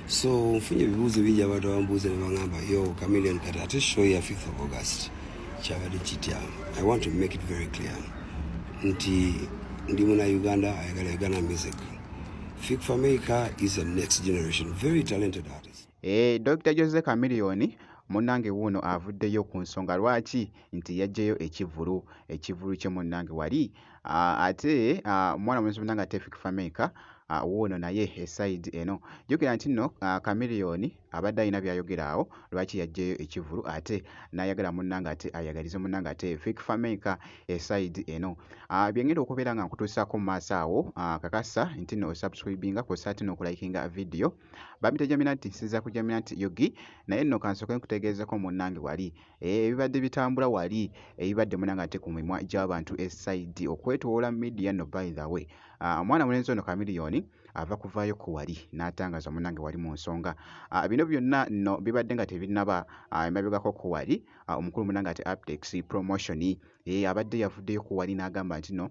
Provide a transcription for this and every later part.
So mfunye ebibuuzo bijja abantu abambuuza ne bagamba yo Chameleone kati ate show ya 5th of August kyabadde kitya. I want to make it very clear nti ndi muna Uganda ayagala Uganda music. Fik Fameka is a next generation very talented artist. Dr. Jose Chameleone munnange wuno avuddeyo ku nsonga lwaki nti yajjeyo ekivulu kye munnange wali ate mwana mulenzi munnange ate Fik Fameka wuno naye eside eno jjukira nti nno Chameleone abadde alina byayogera awo lwaki yajjeyo ekivulu ate n'ayagala munnange ate ayagalize munnange ate Fik Fameka eside eno byengenda okubeera nga nkutuusaako mu maaso awo kakasa nti nno osubscribinga kw'ossa ate n'okulayikinga video bamite Jaminati nsinza ku Jaminati Yogi naye nno kansooke nkutegeezeko munnange wali ebibadde bitambula wali ebibadde munnange ate ku mimwa gy'abantu eside okwetoola media no by the way mwana mulenzi ono Chameleone ava kuvaayo ku wali n'atangaza munnange wali mu nsonga bino byonna nno bibadde nga tebinnaba emabegako ku wali omukulu munnange ate Aptex promotion abadde yavuddeyo ku wali n'agamba nti no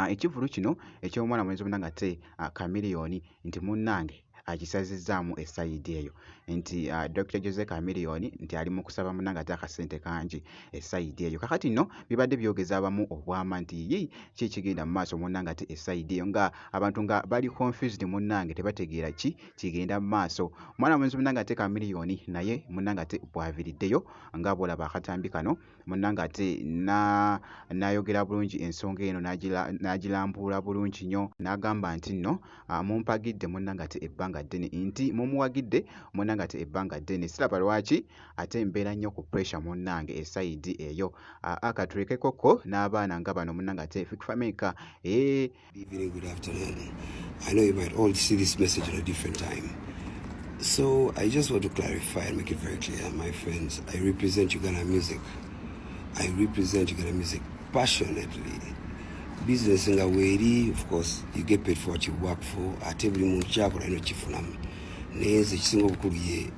ekivulu kino eky'omwana mulenzi munnange ate Chameleone nti munnange agisazizzaamu esayidi eyo nti Dr. Jose Chameleone nti ali mu kusaba munnange ate akasente kangi esayidi eyo kakati nno bibadde byogeza abamu obwama nti yi kikigenda mu maaso munnange ate esayidi eyo nga abantu nga bali confused munnange tebategeera ki kigenda mu maaso mwana mulenzi munnange ate Chameleone naye munnange ate bwaviriddeyo nga bwolaba akatambi kano munnange ate n'ayogera bulungi ensonga eno n'agirambuula bulungi nnyo n'agamba nti nno mumpagidde munnange ate ebbanga ddene nti mumuwagidde munnange ate ebbanga ddene siraba lwaki ate mbeera nnyo ku pressure munnange esayidi eyo akatulekekoko n'abaana nga bano munnange ate Fik Fameka Evening, good afternoon. I know you might all see this message at a different time. So I just want to clarify and make it very clear, my friends. I represent Uganda music. I represent Uganda music passionately. Business in a way, of course, you get paid for what you work for. At every month, I know chifunam. Neze chisingo kuliye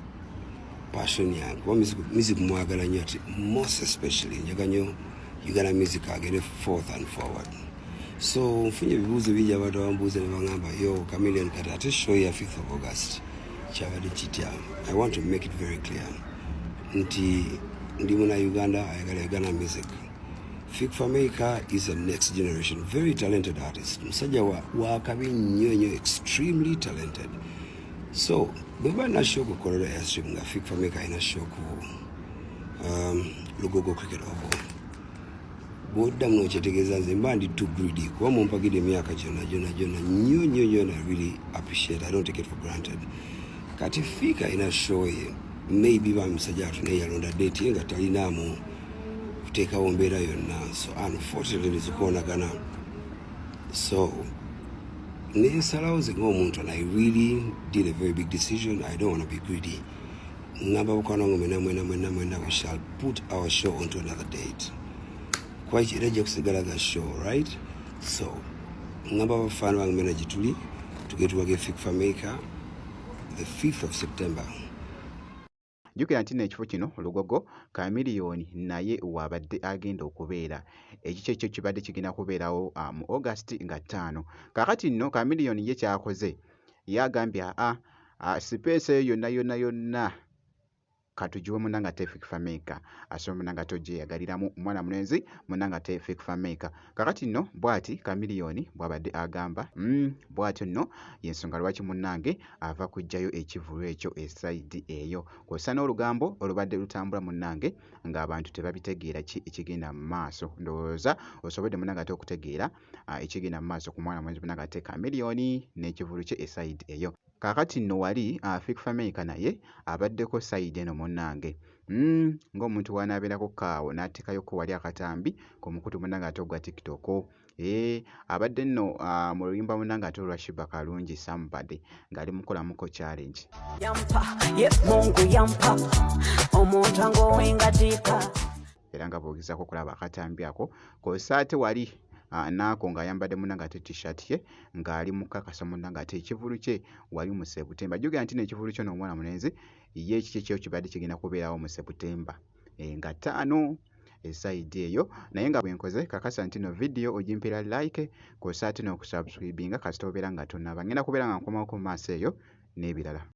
passion ya. Kwa music mwagala nyati, most especially nyaganyo Uganda music agene forth and forward. So mfunye bibuuzo bijja abantu abambuuza ne bagamba yo Chameleone kati ate show ya 5th of August kyabadde kitya. I want to make it very clear nti ndi muna Uganda ayagala Uganda music. Fik Fameka is a next generation very talented artist. Musajja wa kabi nnyo extremely talented. So bweba na show ku Colorado Airstrip nga Fik Fameka ina show ku Lugogo Cricket Oval. Bodda mno kyetegeeza nze mba ndi too greedy kuba mumpagidde emyaka gyonna nnyo I really appreciate. I don't take it for granted. Kati Fika ina show ye maybe bamusajja atune yalonda date nga talinaamu kuteekawo mbeera yonna so unfortunately nizikuonagana so nensalawo ze ng'omuntu and I really did a very big decision. I don't want to be greedy. Ngamba bukwano ngo mwena we shall put our show onto another date. Quite irajja kusigala ga show, right? So ngamba bafaana bange mwena gituli tugetwage Fik Fameka the 5th of September. jjukira nti n'ekifo kino Lugogo Chameleone naye wabadde agenda okubeera ekikyo ekyo kibadde kigenda kubeerawo mu August nga 5 kakati nno Chameleone ye kyakoze yagambye space eyo yonna katujiwe munnange ate Fik Fameka asoma munnange ate ogyeyagaliramu mwana mulenzi munnange ate Fik Fameka kakati nno bw'ati Chameleone bw'abadde agamba bw'atyo nno yensonga lwaki munnange ava kujjayo ekivulu ekyo esayidi eyo kw'ossa n'olugambo olubadde lutambula munnange ng'abantu tebabitegeera ki ekigenda mu maaso ndowooza osobodde munnange ate okutegeera ekigenda mu maaso ku mwana mulenzi munnange ate Chameleone n'ekivulu kye esayidi eyo kakati nno wali Fik Fameka naye abaddeko sayidi eno munnange ng'omuntu wanaabeerako kaawo n'ateekayoko wali akatambi ku mukutu munnange ate ogwa TikTok abadde nno mu luyimba munnange ate olwa Shiba Kalungi Somebody ng'ali mukolamuko challenge era nga boogezako okulaba akatambi ako kw'ossa ate wali naako ng'ayambadde munnange ate t-shirt ye ng'ali mukakasa munnange ate ekivulu kye wali mu September jjukira nti n'ekivulu kyo n'omwana mulenzi ye ekikyo kibadde kigenda kubeerawo mu September nga 5 esayidi eyo naye nga bwenkoze kakasa nti no video ogimpira like kw'ossa ate n'okusubscribinga kasita obeera nga tonnaba ngenda kubeera nga nkomawo ku maaso eyo n'ebirala.